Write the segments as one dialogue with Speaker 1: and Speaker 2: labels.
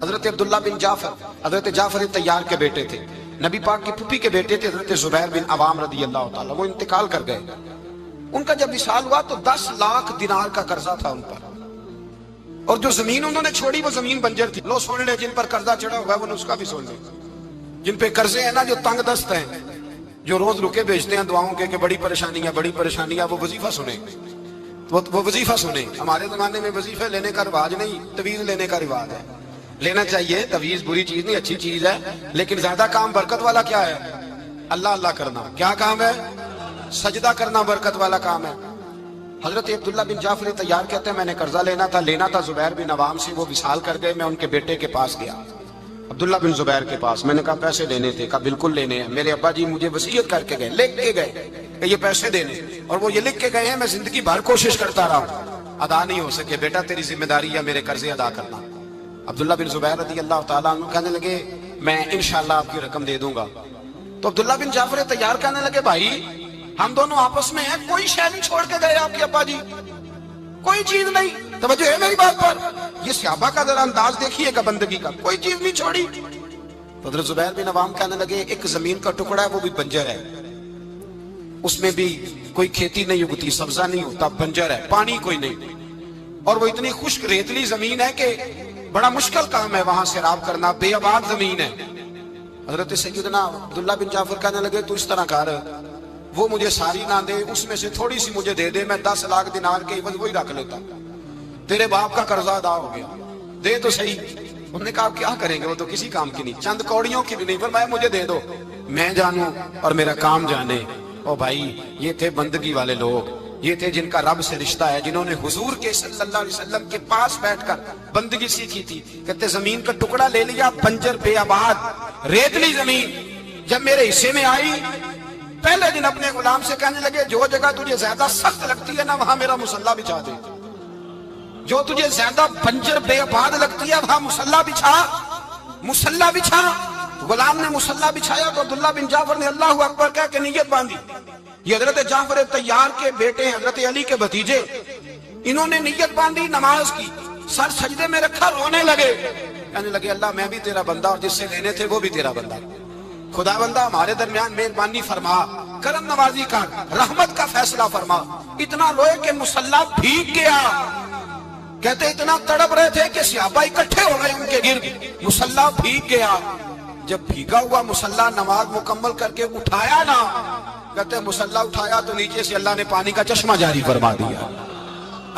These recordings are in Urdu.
Speaker 1: حضرت عبداللہ بن جعفر حضرت جعفر تیار کے بیٹے تھے، نبی پاک کی پھوپھی کے بیٹے تھے حضرت زبیر بن عوام رضی اللہ تعالیٰ، وہ انتقال کر گئے۔ ان کا جب وصال ہوا تو 10 لاکھ دینار کا قرضہ تھا ان پر، اور جو زمین انہوں نے چھوڑی وہ زمین بنجر تھی۔ لو سن لے، جن پر قرضہ چڑھا ہوا ہے وہ نسخہ بھی سن لے، جن پہ قرضے ہیں نا، جو تنگ دست ہیں، جو روز رکے بھیجتے ہیں دعاؤں کے کہ بڑی پریشانی ہے، وہ وظیفہ سنیں، وہ وظیفہ سنیں۔ ہمارے زمانے میں وظیفے لینے کا رواج نہیں، تویز لینے کا رواج ہے۔ لینا چاہیے، تویز بری چیز نہیں، اچھی چیز ہے، لیکن زیادہ کام برکت والا کیا ہے؟ اللہ اللہ کرنا۔ کیا کام ہے؟ سجدہ کرنا برکت والا کام ہے۔ حضرت عبداللہ بن جعفر تیار کہتے ہیں میں نے قرضہ لینا تھا زبیر بن عوام سے، وہ وصال کر گئے۔ میں ان کے بیٹے کے پاس گیا، عبداللہ بن زبیر کے پاس۔ میں نے کہا پیسے لینے تھے، کہا بالکل لینے ہیں، میرے ابا جی مجھے وصیت کر کے گئے، لکھ کے گئے کہ یہ پیسے دینے، اور وہ یہ لکھ کے گئے ہیں، میں زندگی بھر کوشش کرتا رہا ہوں، ادا نہیں ہو سکے، بیٹا تیری ذمہ داری ہے میرے قرضے ادا کرنا۔ عبداللہ بن زبیر رضی اللہ تعالیٰ عنہ کہنے لگے میں انشاءاللہ آپ کی رقم دے دوں گا۔ تو عبداللہ بن جعفر تیار کہنے لگے بھائی ہم دونوں آپس میں ہیں، کوئی شے نہیں چھوڑ کے گئے آپ کے ابا جی، کوئی چیز نہیں۔ توجہ ہے میری بات پر؟ یہ صحابہ کا ذرا انداز دیکھیے گا بندگی کا، کوئی چیز نہیں چھوڑی۔ تو حضرت زبیر بن عوام کہنے لگے ایک زمین کا ٹکڑا ہے، وہ بھی بنجر ہے، اس میں بھی کوئی کھیتی نہیں اگتی، سبزہ نہیں ہوتا، بنجر ہے، پانی کوئی نہیں، اور وہ اتنی خشک ریتلی زمین ہے کہ بڑا مشکل کام ہے وہاں سیراب کرنا، بے آباد زمین ہے۔ حضرت سیدنا عبداللہ بن جعفر کہنے لگے تو اس طرح کر، وہ مجھے ساری نہ دے، اس میں سے تھوڑی سی مجھے دے دے، میں 10 لاکھ دینار کے عوض وہی رکھ لیتا، تیرے باپ کا قرضہ ادا ہو گیا، دے تو صحیح۔ انہوں نے کہا کیا کریں گے، وہ تو کسی کام کی نہیں، چند کوڑیوں کی بھی نہیں، فرمایا مجھے دے دو، میں جانوں اور میرا کام جانے۔ او بھائی یہ تھے بندگی والے لوگ، یہ تھے جن کا رب سے رشتہ ہے، جنہوں نے حضور کے صلی اللہ علیہ وسلم کے پاس بیٹھ کر بندگی سیکھی تھی۔ کہتے زمین کا ٹکڑا لے لیا، بنجر بے آباد ریتلی زمین، جب میرے حصے میں آئی پہلے دن اپنے غلام سے کہنے لگے جو جگہ تجھے زیادہ سخت لگتی ہے نا وہاں میرا مصلی بچھا دے، جو تجھے زیادہ بنجر بے آباد لگتی ہے وہاں مصلی بچھا۔ غلام نے مصلی بچھایا تو عبداللہ بن جعفر نے اللہ اکبر کہہ کے نیت باندھی۔ یہ حضرت جعفر تیار کے بیٹے حضرت علی کے بھتیجے، انہوں نے نیت باندھی نماز کی، سر سجدے میں رکھا، رونے لگے، کہنے لگے اللہ میں بھی تیرا بندہ اور جس سے لینے تھے وہ بھی تیرا بندہ، خدا بندہ ہمارے درمیان مہربانی فرما، کرم نوازی کا، رحمت کا فیصلہ فرما۔ اتنا روئے کہ مصلی بھیگ گیا۔ کہتے اتنا تڑپ رہے تھے کہ صحابہ اکٹھے ہو گئے ان کے گرد، مصلی بھیگ گیا۔ جب بھیگا ہوا مصلی نماز مکمل کر کے اٹھایا نا، کہتے مصلی اٹھایا تو نیچے سے اللہ نے پانی کا چشمہ جاری فرما دیا،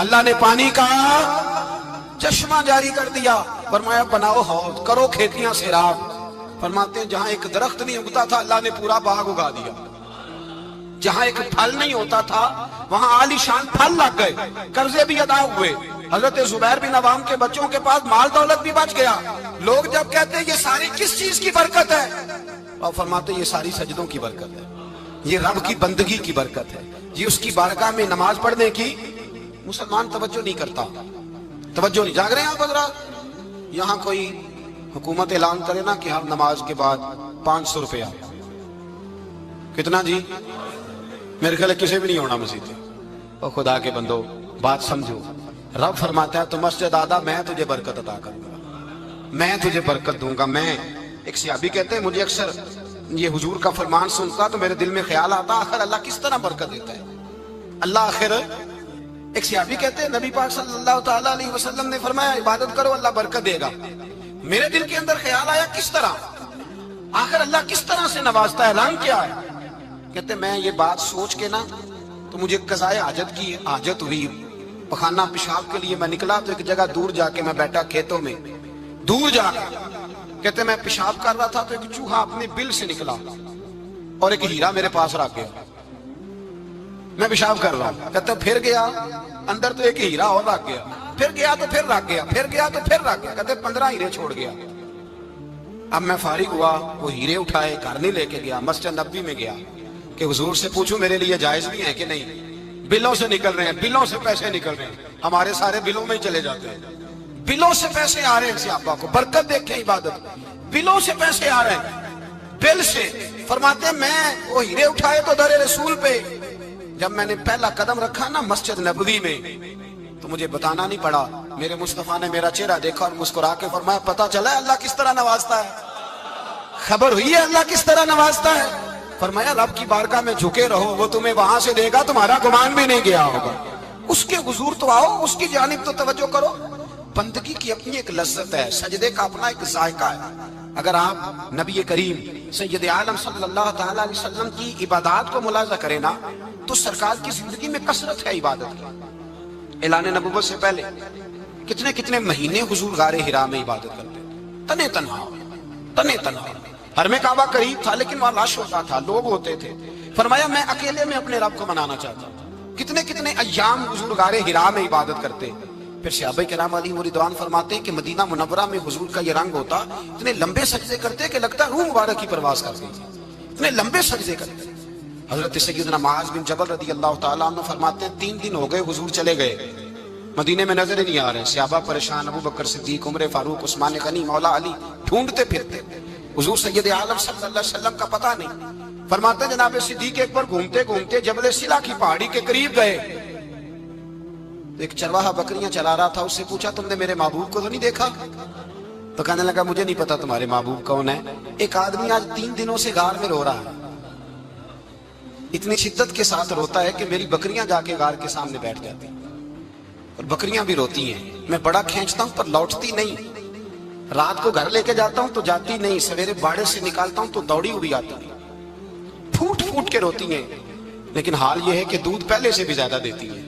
Speaker 1: اللہ نے پانی کا چشمہ جاری کر دیا۔ فرمایا بناؤ حوض، کرو کھیتیاں سیراب۔ فرماتے ہیں جہاں ایک درخت نہیں اگتا تھا اللہ نے پورا باغ اگا دیا، جہاں ایک پھل نہیں ہوتا تھا وہاں عالی شان پھل لگ گئے، قرضے بھی ادا ہوئے۔ حضرت زبیر بن عوام کے بچوں کے پاس مال دولت بھی بچ گیا۔ لوگ جب کہتے ہیں یہ ساری کس چیز کی برکت ہے، اور فرماتے ہیں یہ ساری سجدوں کی برکت ہے، یہ رب کی بندگی کی برکت ہے، یہ اس کی بارگاہ میں نماز پڑھنے کی۔ مسلمان توجہ نہیں کرتا، توجہ نہیں۔ جاگ رہے ہیں آپ حضرات؟ یہاں کوئی حکومت اعلان کرے نا کہ ہر نماز کے بعد 500 روپیہ، کتنا جی؟ میرے خیال ہے کسی بھی نہیں ہونا مسجد۔ اور خدا کے بندو بات سمجھو، رب فرماتا ہے تو مسجد آدھا میں تجھے برکت عطا کروں گا، میں تجھے برکت دوں گا۔ میں ایک صحابی کہتے ہیں مجھے اکثر یہ حضور کا فرمان سنتا تو میرے دل میں خیال آتا آخر اللہ کس طرح برکت دیتا ہے اللہ آخر۔ ایک صحابی کہتے ہیں نبی پاک صلی اللہ تعالیٰ علیہ وسلم نے فرمایا عبادت کرو اللہ برکت دے گا۔ میرے دل کے اندر خیال آیا کس طرح، آخر اللہ کس طرح سے نوازتا ہے، اعلان کیا ہے؟ کہتے میں یہ بات سوچ کے نا تو مجھے قضائے حاجت کی حاجت ہوئی، پخانہ پیشاب کے لیے میں نکلا تو ایک جگہ دور جا کے میں بیٹھا کھیتوں میں، دور جا کے کہتے میں پیشاب کر رہا تھا تو ایک چوہا اپنے بل سے نکلا اور ایک ہیرا میرے پاس رکھ گیا، میں پیشاب کر رہا ہوں، کہتے پھر گیا اندر تو ایک ہیرا اور رکھ گیا، پھر گیا تو پھر رکھ گیا، پھر گیا تو پھر رکھ گیا، کہتے 15 ہیرے چھوڑ گیا۔ اب میں فارغ ہوا، وہ ہیرے اٹھائے گھر نہیں لے کے گیا، مسجد نبوی میں گیا کہ حضور سے پوچھوں میرے لیے جائز بھی ہے کہ نہیں، بلوں سے نکل رہے ہیں، بلوں سے پیسے نکل رہے ہیں، ہمارے سارے بلوں میں ہی چلے جاتے ہیں، بلوں سے پیسے آ رہے ہیں صحابہ کو، برکت دیکھیں عبادت، بلوں سے پیسے آ رہے ہیں، بل سے۔ فرماتے ہیں میں وہ ہیرے اٹھائے تو در رسول پہ، جب میں نے پہلا قدم رکھا نا مسجد نبوی میں تو تو مجھے بتانا نہیں پڑا، میرے مصطفیٰ نے میرا چہرہ دیکھا اور مسکرا کے فرمایا پتہ چلا ہے اللہ کس طرح نوازتا ہے، خبر ہوئی ہے اللہ کس طرح نوازتا ہے؟ فرمایا رب کی بارگاہ میں جھکے رہو، وہ تمہیں وہاں سے دے گا تمہارا گمان بھی نہیں گیا ہوگا، اس کے حضور تو آؤ، اس کی جانب تو توجہ کرو۔ بندگی کی اپنی ایک لذت ہے، سجدے کا اپنا ایک ذائقہ ہے۔ اگر آپ نبی کریم سید عالم صلی اللہ تعالی علیہ وسلم کی عبادات کو ملاحظہ کریں نا تو سرکار کی زندگی میں کثرت ہے عبادت کی۔ اعلان نبوت سے پہلے کتنے کتنے مہینے حضور غار حرا میں عبادت کرتے تھے، تنے تنہا۔ حرم کعبہ قریب تھا لیکن وہاں رش ہوتا تھا، لوگ ہوتے تھے۔ فرمایا میں اکیلے میں اپنے رب کو منانا چاہتا ہوں۔ کتنے کتنے ایام حضور غار حرا میں عبادت کرتے۔ پھر صحابہ کرام علیہم رضوان فرماتے ہیں کہ مدینہ منورہ میں حضور کا یہ رنگ ہوتا، اتنے لمبے سجدے کرتے کہ لگتا روح مبارک کی پرواز کر گئی، اتنے لمبے سجدے کرتے۔ حضرت سیدنا معاذ بن جبل رضی اللہ تعالیٰ عنہ فرماتے ہیں 3 دن ہو گئے حضور چلے گئے، مدینے میں نظر ہی نہیں آ رہے۔ صحابہ پریشان، ابو بکر صدیق، عمر فاروق، عثمان غنی، مولا علی ڈھونڈتے پھرتے، حضور سید عالم صلی اللہ علیہ وسلم کا پتہ نہیں۔ فرماتے ہیں جناب صدیق ایک بار گھومتے گھومتے جبل سلا کی پہاڑی کے قریب گئے، ایک چرواہا بکریاں چلا رہا تھا، اس سے پوچھا تم نے میرے محبوب کو تو نہیں دیکھا؟ تو کہنے لگا مجھے نہیں پتا تمہارے محبوب کون ہے۔ ایک آدمی آج 3 دنوں سے غار میں رو رہا ہے، اتنی شدت کے ساتھ روتا ہے کہ میری بکریاں جا کے غار کے سامنے بیٹھ جاتی اور بکریاں بھی روتی ہیں، میں بڑا کھینچتا ہوں پر لوٹتی نہیں، رات کو گھر لے کے جاتا ہوں تو جاتی نہیں، سویرے باڑے سے نکالتا ہوں تو دوڑی ہوئی آتی ہے، پھوٹ پھوٹ کے روتی ہیں، لیکن حال یہ ہے کہ دودھ پہلے سے بھی زیادہ دیتی ہیں۔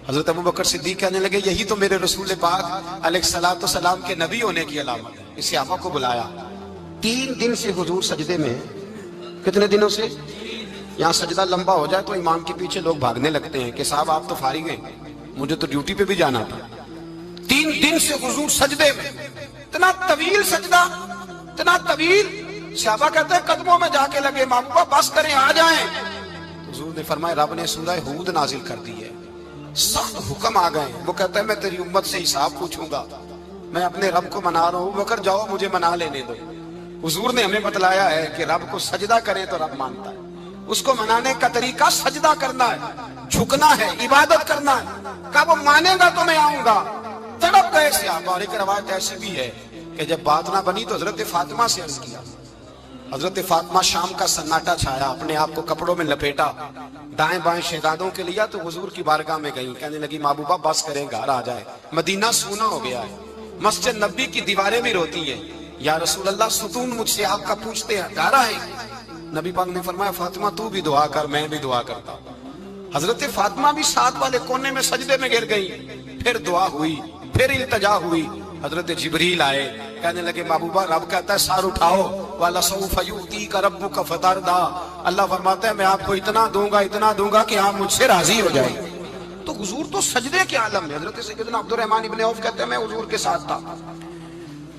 Speaker 1: حضرت ابو بکر صدیق کہنے لگے یہی تو میرے رسول پاک علیہ الصلوۃ والسلام کے نبی ہونے کی علامت ہے۔ اس صحابہ کو بلایا، 3 دن سے حضور سجدے میں، کتنے دنوں سے؟ یہاں سجدہ لمبا ہو جائے تو امام کے پیچھے لوگ بھاگنے لگتے ہیں کہ صاحب آپ تو فارغ ہیں، مجھے تو ڈیوٹی پہ بھی جانا تھا۔ 3 دن سے حضور سجدے میں، اتنا طویل سجدہ، اتنا طویل۔ صحابہ کہتے ہیں قدموں میں جا کے لگے، محبوبہ بس کریں آ جائیں۔ حضور نے فرمایا رب نے سورہ ہود نازل کر دی ہے، سخت حکم آ گئے۔ وہ کہتا ہے میں تیری امت سے حساب پوچھوں گا، میں اپنے رب کو منا رہا ہوں، بکر جاؤ مجھے منا لینے دو۔ حضور نے ہمیں بتلایا ہے کہ رب کو سجدہ کریں تو رب مانتا ہے، اس کو منانے کا طریقہ سجدہ کرنا ہے، جھکنا ہے، عبادت کرنا ہے۔ کہا وہ مانے گا تو میں آؤں گا۔ تڑپ گئے صحابہ۔ اور ایک روایت ایسی بھی ہے کہ جب بات نہ بنی تو حضرت فاطمہ سے عرض کیا۔ حضرت فاطمہ شام کا سناٹا چھایا، اپنے آپ کو کپڑوں میں لپیٹا، دائیں بائیں شہزادوں کے لیا تو حضور کی بارگاہ میں گئیں، کہنے لگی محبوبہ بس کریں گھر آ جائے، مدینہ سونا ہو گیا ہے، مسجد نبی کی دیواریں بھی روتی ہیں، یا رسول اللہ ستون مجھ سے آپ کا پوچھتے ہیں گھر آئے۔ نبی پاک نے فرمایا فاطمہ تو بھی دعا کر، میں بھی دعا کرتا ہوں۔ حضرت فاطمہ بھی ساتھ والے کونے میں سجدے میں گر گئیں، پھر دعا ہوئی، پھر التجا ہوئی۔ حضرت جبریل آئے، کہنے لگے محبوبہ رب کہتا ہے سار اٹھاؤ، وَلَسَوْفَ يُؤْتِيكَ رَبُّكَ فَتَرْضَىٰ، اللہ فرماتا ہے میں آپ کو اتنا دوں گا کہ آپ مجھ سے راضی ہو جائیں۔ تو حضور تو سجدے کے عالم میں۔ حضرت سیدنا عبد الرحمن ابن عوف کہتے ہیں میں حضور کے ساتھ تھا،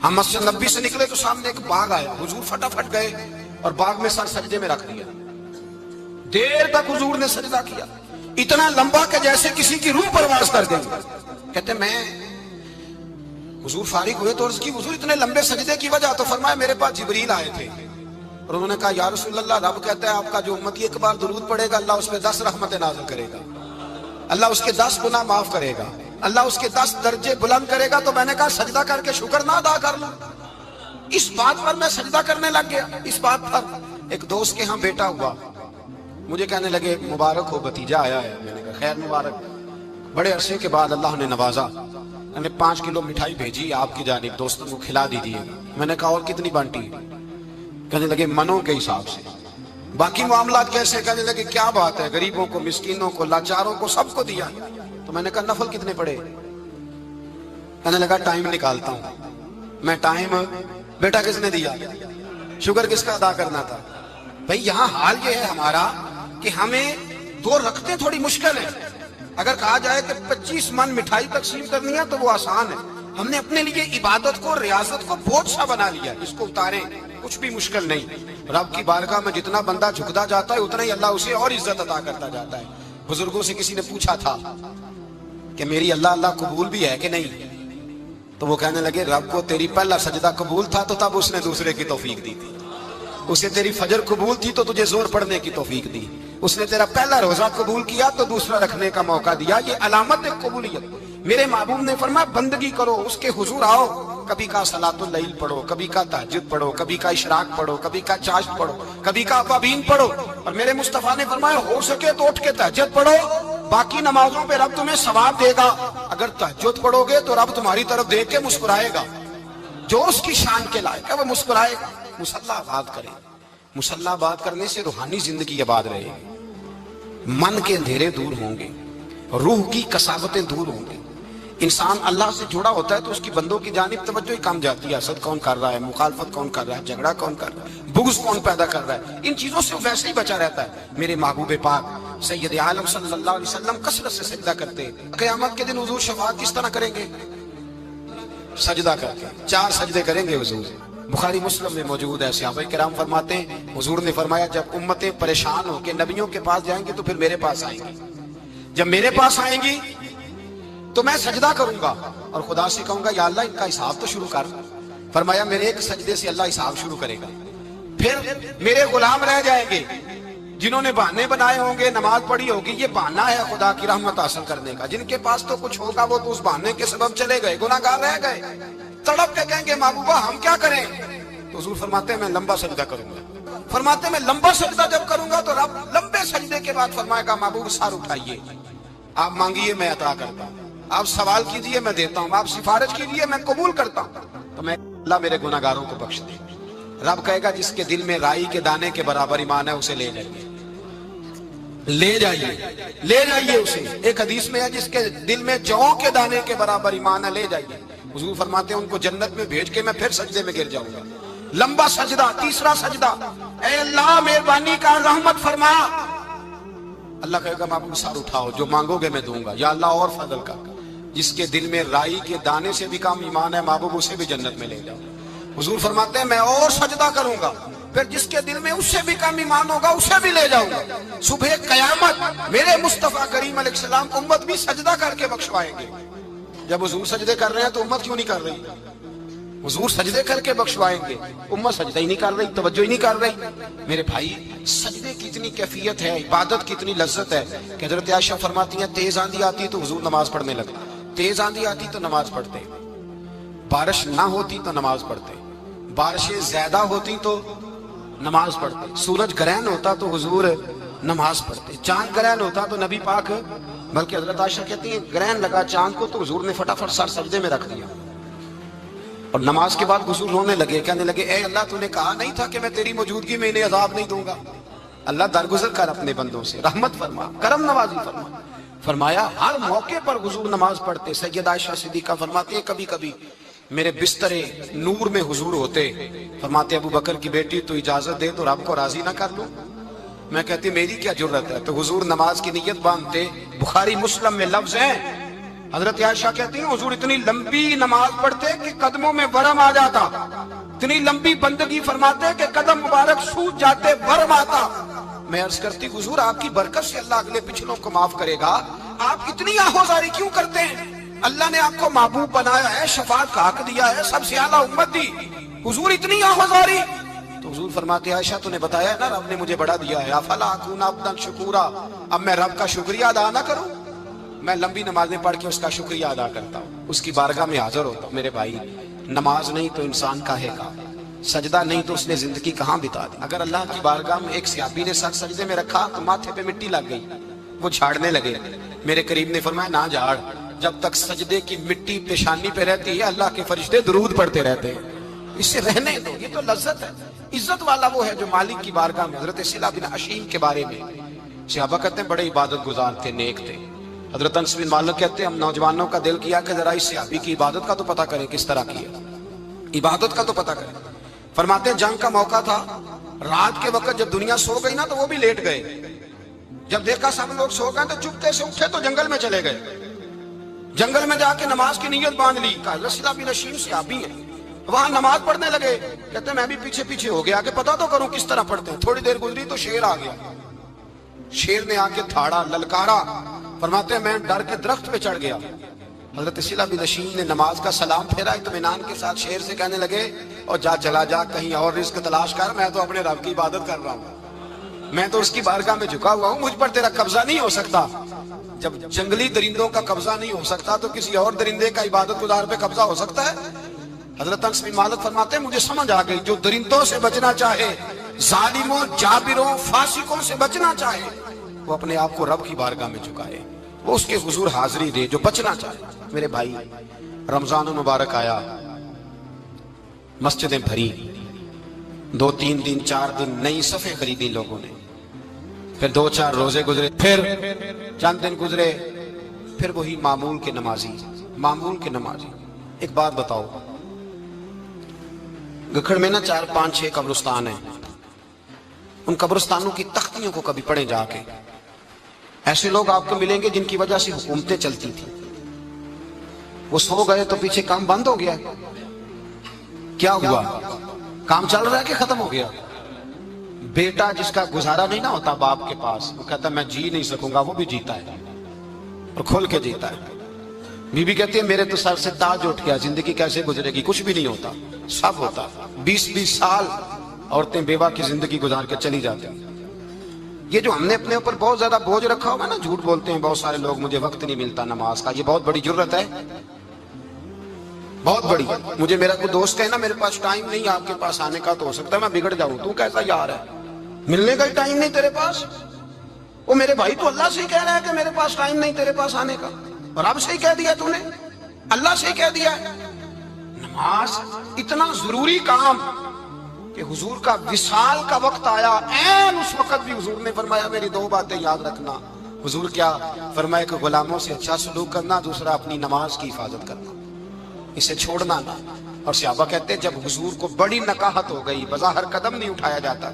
Speaker 1: ہم مسجد نبی سے نکلے تو سامنے ایک باغ آیا، حضور فٹافٹ گئے اور باغ میں سر سجدے میں رکھ دیا، دیر تک حضور نے سجدہ کیا، اتنا لمبا کہ جیسے کسی کی روح پرواز کر گئی۔ کہتے میں حضور فارغ ہوئے تو عرض کی حضور اتنے لمبے سجدے کی وجہ؟ تو فرمایا میرے پاس جبریل آئے تھے اور انہوں نے کہا یا رسول اللہ رب کہتا ہے آپ کا جو امتی ایک بار درود پڑے گا اللہ اس پہ 10 رحمتیں نازل کرے گا، اللہ اس کے 10 گناہ معاف کرے گا، اللہ اس کے 10 درجے بلند کرے گا۔ تو میں نے کہا سجدہ کر کے شکر نہ ادا کر لوں؟ اس بات پر میں سجدہ کرنے لگ گیا۔ اس بات پر ایک دوست کے ہاں بیٹا ہوا، مجھے کہنے لگے مبارک ہو بھتیجا آیا ہے۔ میں نے کہا خیر مبارک۔ بڑے عرصے کے بعد اللہ نے نوازا، میں نے 5 کلو مٹھائی بھیجی آپ کی جانب، دوستوں کو کھلا دیجیے۔ میں نے کہا اور کتنی بانٹی؟ کہنے لگے منوں کے حساب سے۔ باقی معاملات کیسے؟ کہنے لگے کیا بات ہے، غریبوں کو، مسکینوں کو، لاچاروں کو، سب کو دیا۔ تو میں نے کہا نفل کتنے پڑے؟ کہنے لگا ٹائم نکالتا ہوں۔ میں ٹائم بیٹا کس نے دیا؟ شکر کس کا ادا کرنا تھا؟ بھئی یہاں حال یہ ہے ہمارا کہ ہمیں 2 رکھتے تھوڑی مشکل ہے۔ اگر کہا جائے کہ 25 من مٹھائی تقسیم کرنی ہے تو وہ آسان ہے، ہم نے اپنے لیے عبادت کو، ریاضت کو بہت سا بنا لیا، اس کو اتاریں کچھ بھی مشکل نہیں۔ رب کی بارگاہ میں جتنا بندہ جھکتا جاتا ہے اتنا ہی اللہ اسے اور عزت عطا کرتا جاتا ہے۔ بزرگوں سے کسی نے پوچھا تھا کہ میری اللہ قبول بھی ہے کہ نہیں؟ تو وہ کہنے لگے رب کو تیری پہلا سجدہ قبول تھا تو تب اس نے دوسرے کی توفیق دی تھی، اسے تیری فجر قبول تھی تو تجھے زور پڑھنے کی توفیق دی، اس نے تیرا پہلا روزہ قبول کیا تو دوسرا رکھنے کا موقع دیا۔ یہ علامت ہے قبولیت۔ میرے محبوب نے فرمایا بندگی کرو، اس کے حضور آؤ، کبھی کا صلاۃ اللیل پڑھو، کبھی کا تہجد پڑھو، کبھی کا اشراق پڑھو، کبھی کا چاشت پڑھو، کبھی کا اوابین پڑھو۔ اور میرے مصطفیٰ نے فرمایا ہو سکے تو اٹھ کے تہجد پڑھو، باقی نمازوں پہ رب تمہیں ثواب دے گا۔ اگر تہجد پڑھو گے تو رب تمہاری طرف دیکھ کے مسکرائے گا، جو اس کی شان کے لائق ہے وہ مسکرائے گا۔ مصلی آباد کریں، مصلی آباد کرنے سے روحانی زندگی آباد رہے گی، من کے اندھیرے دور ہوں گے، روح کی کساوتیں دور ہوں گی۔ انسان اللہ سے جڑا ہوتا ہے تو اس کی بندوں کی جانب توجہ ہی کم جاتی ہے، حسد کون کر رہا ہے، مخالفت کون کر رہا ہے، جھگڑا کون کر رہا ہے، بغض کون پیدا کر رہا ہے، ان چیزوں سے ویسے ہی بچا رہتا ہے۔ میرے محبوب پاک سید عالم صلی اللہ علیہ وسلم کثرت سے سجدہ کرتے ہیں۔ قیامت کے دن حضور شفاعت کس طرح کریں گے؟ سجدہ کر کے 4 سجدے کریں گے حضور۔ بخاری مسلم میں موجود ہے، صحابہ کرام فرماتے ہیں حضور نے فرمایا جب امتیں پریشان ہو کے نبیوں کے پاس جائیں گے تو پھر میرے پاس آئیں گی، جب میرے پاس آئیں گی تو میں سجدہ کروں گا اور خدا سے کہوں گا یا اللہ ان کا حساب تو شروع کر۔ فرمایا میرے ایک سجدے سے اللہ حساب شروع کرے گا، پھر میرے غلام رہ جائیں گے جنہوں نے بہانے بنائے ہوں گے، نماز پڑھی ہوگی، یہ بہانہ ہے خدا کی رحمت حاصل کرنے کا، جن کے پاس تو کچھ ہوگا وہ تو اس بہانے کے سبب چلے گئے، گناہ گار رہ گئے، تڑپ کے کہیں گے محبوبہ ہم کیا کریں؟ تو حضور فرماتے ہیں میں لمبا سجدہ کروں گا۔ فرماتے ہیں میں لمبا سجدہ جب کروں گا تو رب لمبے سجدے کے بعد فرمائے گا محبوب سار اٹھائیے، آپ مانگیے میں عطا کرتا ہوں، آپ سوال کیجئے میں دیتا ہوں، آپ سفارش کیجئے میں قبول کرتا ہوں۔ تو میں اللہ میرے گناہ گاروں کو بخش دے۔ رب کہے گا جس کے دل میں رائی کے دانے کے برابر ایمان ہے اسے لے جائیے، لے جائیے، لے جائیے اسے۔ ایک حدیث میں ہے جس کے دل میں جو کے دانے کے برابر ایمان ہے لے جائیے۔ حضور فرماتے ہیں ان کو جنت میں بھیج کے میں پھر سجدے میں گر جاؤں گا۔ لمبا سجدہ، تیسرا سجدہ، اے اللہ مہربانی کا رحمت فرما۔ اللہ کہے گا محبوب سار اٹھاؤ، جو مانگو گے میں دوں گا، یا اللہ اور فضل کر۔ جس کے دل میں رائی کے دانے سے بھی کم ایمان ہے محبوب اسے بھی جنت میں لے جاؤ۔ حضور فرماتے ہیں میں اور سجدہ کروں گا، پھر جس کے دل میں اس سے بھی کم ایمان ہوگا اسے بھی لے جاؤں گا۔ صبح قیامت میرے مصطفیٰ کریم علیہ السلام امت بھی سجدہ کر کے بخشوائیں گے۔ جب حضور سجدے کر رہے ہیں تو امت کیوں نہیں کر رہی؟ حضور سجدے کر کے بخشوائیں گے، امت سجدہ ہی نہیں کر رہی، توجہ ہی نہیں کر رہی۔ میرے بھائی سجدے کی اتنی کیفیت ہے، عبادت کی اتنی لذت ہے کہ حضرت عائشہ فرماتی ہیں تیز آندھی آتی تو حضور نماز پڑھنے لگے، تیز آندھی آتی تو نماز پڑھتے، بارش نہ ہوتی تو نماز پڑھتے، بارشیں زیادہ ہوتی تو نماز پڑھتے، سورج گرہن ہوتا تو حضور نماز پڑھتے، چاند گرہن ہوتا تو نبی پاک، بلکہ حضرت عائشہ کہتی ہیں گرہن لگا چاند کو تو حضور نے فٹافٹ سر سجدے میں رکھ دیا، اور نماز کے بعد حضور رونے لگے، کہنے لگے اے اللہ تو نے کہا نہیں تھا کہ میں تیری موجودگی میں انہیں عذاب نہیں دوں گا؟ اللہ درگزر کر اپنے بندوں سے، رحمت فرما، کرم نوازی فرما۔ فرمایا ہر موقع پر حضور نماز پڑھتے۔ سید عائشہ صدیقہ فرماتی ہیں کبھی کبھی میرے بسترے نور میں حضور ہوتے، فرماتے ابو بکر کی بیٹی تو اجازت دے تو رب کو راضی نہ کر لوں؟ میں کہتی میری کیا جرت ہے؟ تو حضور نماز کی نیت باندھتے، بخاری مسلم میں لفظ ہیں، حضرت عائشہ کہتی ہیں حضور اتنی لمبی نماز پڑھتے کہ قدموں میں ورم آ جاتا، اتنی لمبی بندگی فرماتے کہ قدم مبارک سوج جاتے، ورم آتا۔ میں عرض کرتی حضور آپ کی برکت سے اللہ اگلے پچھلوں کو معاف کرے گا، آپ اتنی آہوزاری کیوں کرتے ہیں؟ اللہ نے آپ کو محبوب بنایا ہے، شفاعت کا حق دیا ہے، سب سے اعلیٰ امت دی، حضور اتنی آہوزاری؟ تو حضور فرماتے عائشہ تو نے بتایا نا رب نے مجھے بڑا دیا ہے، افلا اکون عبدا شکورا، اب میں رب کا شکریہ ادا نہ کروں؟ میں لمبی نمازیں پڑھ کے اس کا شکریہ ادا کرتا ہوں، اس کی بارگاہ میں حاضر ہوتا ہوں۔ میرے بھائی نماز نہیں تو انسان کاہے کا، سجدہ نہیں تو اس نے زندگی کہاں بتا دی؟ اگر اللہ کی بارگاہ میں ایک صحابی نے سر سجدے میں رکھا تو ماتھے پہ مٹی لگ گئی، وہ جھاڑنے لگے، میرے قریب نے فرمایا نہ جھاڑ، جب تک سجدے کی مٹی پیشانی پہ رہتی ہے اللہ کے فرشتے درود پڑھتے رہتے ہیں، اس سے رہنے دو، یہ تو لذت ہے۔ عزت والا وہ ہے جو مالک کی بارگاہ میں۔ حضرت صلہ بن عشیم کے بارے میں صحابہ کہتے ہیں بڑے عبادت گزار تھے، نیک تھے۔ حضرت انس بن مالک کہتے ہیں ہم نوجوانوں کا دل کیا کہ ذرا اس صحابی کی عبادت کا تو پتہ کریں، کس طرح کی ہے عبادت کا تو پتہ کریں۔ فرماتے ہیں جنگ کا موقع تھا، رات کے وقت جب دنیا سو گئی نا تو وہ بھی لیٹ گئے، جب دیکھا سب لوگ سو گئے تو چپکے سے اٹھے تو جنگل میں چلے گئے، جنگل میں جا کے نماز کی نیت باندھ لی۔ کہا صلہ بن عشیم صحابی ہیں، وہاں نماز پڑھنے لگے، کہتے ہیں میں بھی پیچھے پیچھے ہو گیا کہ پتہ تو کروں کس طرح پڑھتے ہیں۔ تھوڑی دیر گزری تو شیر آ گیا، شیر نے آ کے تھاڑا، للکارا۔ فرماتے ہیں میں ڈر کے درخت پہ چڑھ گیا۔ حضرت صلہ بن عشیم نے نماز کا سلام پھیرا، اطمینان کے ساتھ شیر سے کہنے لگے اور جا چلا جا کہیں اور رزق تلاش کر، میں تو اپنے رب کی عبادت کر رہا ہوں۔ میں تو اس کی بارگاہ میں جھکا ہوا ہوں, مجھ پر تیرا قبضہ نہیں ہو سکتا. جب جنگلی درندوں کا قبضہ نہیں ہو سکتا تو کسی اور درندے کا عبادت گزار پہ قبضہ ہو سکتا ہے؟ حضرت انس بن مالک فرماتے ہیں مجھے سمجھ آ گئی, جو درندوں سے بچنا چاہے, ظالموں, جابروں, فاسقوں سے بچنا چاہے, وہ اپنے آپ کو رب کی بارگاہ میں جھکائے, وہ اس کے حضور حاضری دے. جو بچنا چاہے. میرے بھائی, رمضان المبارک آیا, مسجدیں بھری, 2-3 دن 4 دن نئی صفیں خریدی لوگوں نے, پھر 2-4 روزے گزرے, پھر چند دن گزرے, پھر وہی معمول کے نمازی. ایک بات بتاؤ, گکھڑ میں نا 4-5-6 قبرستان ہیں, ان قبرستانوں کی تختیوں کو کبھی پڑھیں جا کے. ایسے لوگ آپ کو ملیں گے جن کی وجہ سے حکومتیں چلتی تھیں, وہ سو گئے تو پیچھے کام بند ہو گیا. کیا ہوا؟ کام چل رہا ہے کہ ختم ہو گیا؟ بیٹا جس کا گزارا نہیں نہ ہوتا باپ کے پاس, وہ کہتا میں جی نہیں سکوں گا, وہ بھی جیتا ہے اور کھول کے جیتا ہے. بی بی کہتی ہے میرے تو سر سے تاج اٹھ گیا, زندگی کیسے گزرے گی؟ کچھ بھی نہیں ہوتا, سب ہوتا. 20-20 سال عورتیں بیوہ کی زندگی گزار کے چلی جاتی ہیں. یہ جو ہم نے اپنے اوپر بہت زیادہ بوجھ رکھا ہوا نا, جھوٹ بولتے ہیں بہت سارے لوگ, مجھے وقت نہیں ملتا نماز کا, یہ بہت بڑی جرت ہے, بہت بڑی. مجھے میرا کوئی دوست کہے نا میرے پاس ٹائم نہیں آپ کے پاس آنے کا, تو ہو سکتا ہے میں بگڑ جاؤں. تو کیسا یار ہے, ملنے کا ہی ٹائم نہیں تیرے پاس؟ وہ میرے بھائی تو اللہ سے ہی کہہ رہا ہے کہ میرے پاس ٹائم نہیں تیرے پاس آنے کا, اور اب سے ہی کہہ دیا تو نے, اللہ سے ہی کہہ دیا ہے. نماز اتنا ضروری کام کہ حضور کا وصال کا وقت آیا, عین اس وقت بھی حضور نے فرمایا میری 2 باتیں یاد رکھنا. حضور کیا فرمایا کہ غلاموں سے اچھا سلوک کرنا, دوسرا اپنی نماز کی حفاظت کرنا, اسے چھوڑنا نہ. اور صحابہ کہتے ہیں جب حضور کو بڑی نکاہت ہو گئی, بظاہر قدم نہیں اٹھایا جاتا,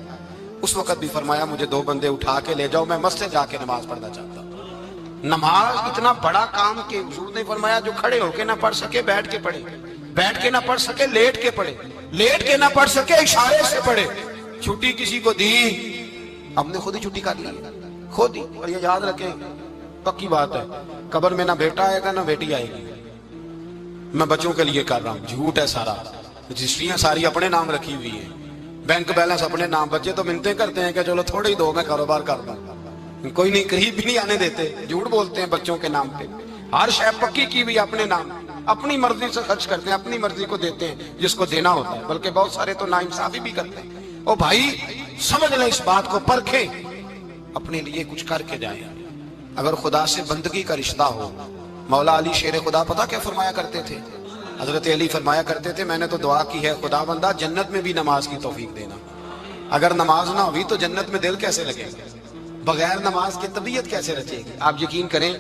Speaker 1: اس وقت بھی فرمایا مجھے 2 بندے اٹھا کے لے جاؤ, میں مسجد جا کے نماز پڑھنا چاہتا ہوں. نماز اتنا بڑا کام کہ حضور نے فرمایا جو کھڑے ہو کے نہ پڑھ سکے بیٹھ کے پڑھے, بیٹھ کے نہ پڑھ سکے لیٹ کے پڑھے, لیٹ کے نہ پڑھ سکے اشارے سے پڑھے. چھٹی کسی کو دی, ہم نے خود ہی چھٹی کر لی, خود ہی. اور یہ یاد رکھیں, پکی بات ہے, قبر میں نہ بیٹا آئے گا نہ بیٹی آئے گی. میں بچوں کے لیے کر رہا ہوں, جھوٹ ہے سارا. رجسٹریاں ساری اپنے نام رکھی ہوئی ہیں, بینک بیلنس اپنے نام. بچے تو منتیں کرتے ہیں کہ چلو تھوڑے ہی دو, میں کاروبار کر دوں. کوئی نہیں, قریب بھی نہیں آنے دیتے, جھوٹ بولتے ہیں بچوں کے نام پہ. ہر شے پکی کی ہوئی اپنے نام, اپنی مرضی سے خرچ کرتے ہیں, اپنی مرضی کو دیتے ہیں جس کو دینا ہوتا ہے. بلکہ بہت سارے تو ناانصافی بھی کرتے ہیں. او بھائی سمجھ لیں اس بات کو, پرکھیں, اپنے لیے کچھ کر کے جائیں. اگر خدا سے بندگی کا رشتہ ہو, مولا علی شیر خدا پتہ کیا فرمایا کرتے تھے؟ حضرت علی فرمایا کرتے تھے میں نے تو دعا کی ہے خدا بندہ جنت میں بھی نماز کی توفیق دینا. اگر نماز نہ ہوئی تو جنت میں دل کیسے لگے گا, بغیر نماز کی طبیعت کیسے رچے گی؟ آپ یقین کریں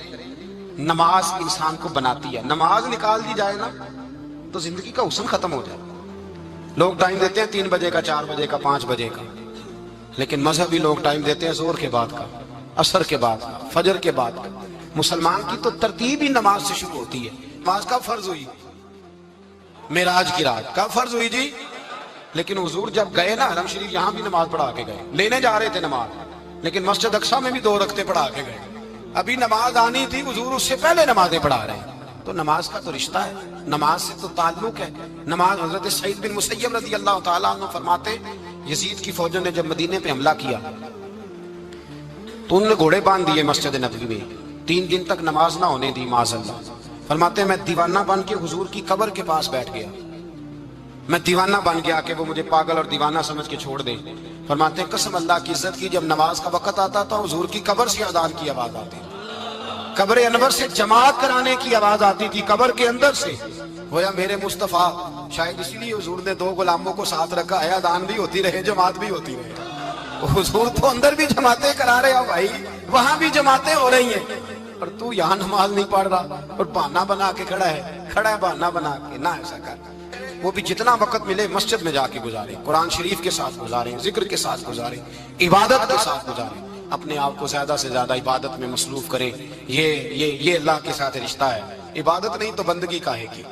Speaker 1: نماز انسان کو بناتی ہے. نماز نکال دی جائے نا تو زندگی کا حسن ختم ہو جائے. لوگ ٹائم دیتے ہیں 3 بجے کا, 4 بجے کا, 5 بجے کا, لیکن مذہبی لوگ ٹائم دیتے ہیں زور کے بعد کا, عصر کے بعد کا, فجر کے بعد کا. مسلمان کی تو ترتیب ہی نماز سے شروع ہوتی ہے. نماز کب فرض ہوئی؟ معراج کی رات. کب فرض ہوئی جی؟ لیکن حضور جب گئے نا حرم شریف, یہاں بھی نماز پڑھا کے گئے, لینے جا رہے تھے نماز, لیکن مسجد اقصی میں بھی 2 رکعتیں پڑھا کے گئے. ابھی نماز آنی تھی, حضور اس سے پہلے نمازیں پڑھا رہے ہیں. تو نماز کا تو رشتہ ہے, نماز سے تو تعلق ہے. نماز حضرت سعید بن مسیب رضی اللہ تعالیٰ عنہ فرماتے یزید کی فوجوں نے جب مدینے پہ حملہ کیا تو انہوں نے گھوڑے باندھ دیے مسجد نبوی میں, 3 دن تک نماز نہ ہونے دی معاذ اللہ. فرماتے ہیں میں دیوانہ بن کے حضور کی قبر کے پاس بیٹھ گیا, میں دیوانہ بن گیا کہ وہ مجھے پاگل اور دیوانہ سمجھ کے چھوڑ دے. فرماتے ہیں قسم اللہ کی عزت کی, جب نماز کا وقت آتا تھا حضور کی قبر سے اذان کی آواز آتی, قبر انور سے جماعت کرانے کی آواز آتی تھی, قبر کے اندر سے. گویا میرے مصطفیٰ, شاید اسی لیے حضور نے 2 غلاموں کو ساتھ رکھا ہے, اذان بھی ہوتی رہے جماعت بھی ہوتی رہے. حضور تو اندر بھی جماعتیں کرا رہے ہو بھائی, وہاں بھی جماعتیں ہو رہی ہیں, اور تو یہاں نماز نہیں پڑھ رہا اور بہانہ بنا کے کھڑا ہے بہانہ بنا کے. نہ ایسا کر, وہ بھی جتنا وقت ملے مسجد میں جا کے گزارے, قرآن شریف کے ساتھ گزارے, ذکر کے ساتھ گزارے, عبادت کے ساتھ گزارے. اپنے آپ کو زیادہ سے زیادہ عبادت میں مصروف کریں. یہ اللہ کے ساتھ رشتہ ہے. عبادت نہیں تو بندگی کاہے کی.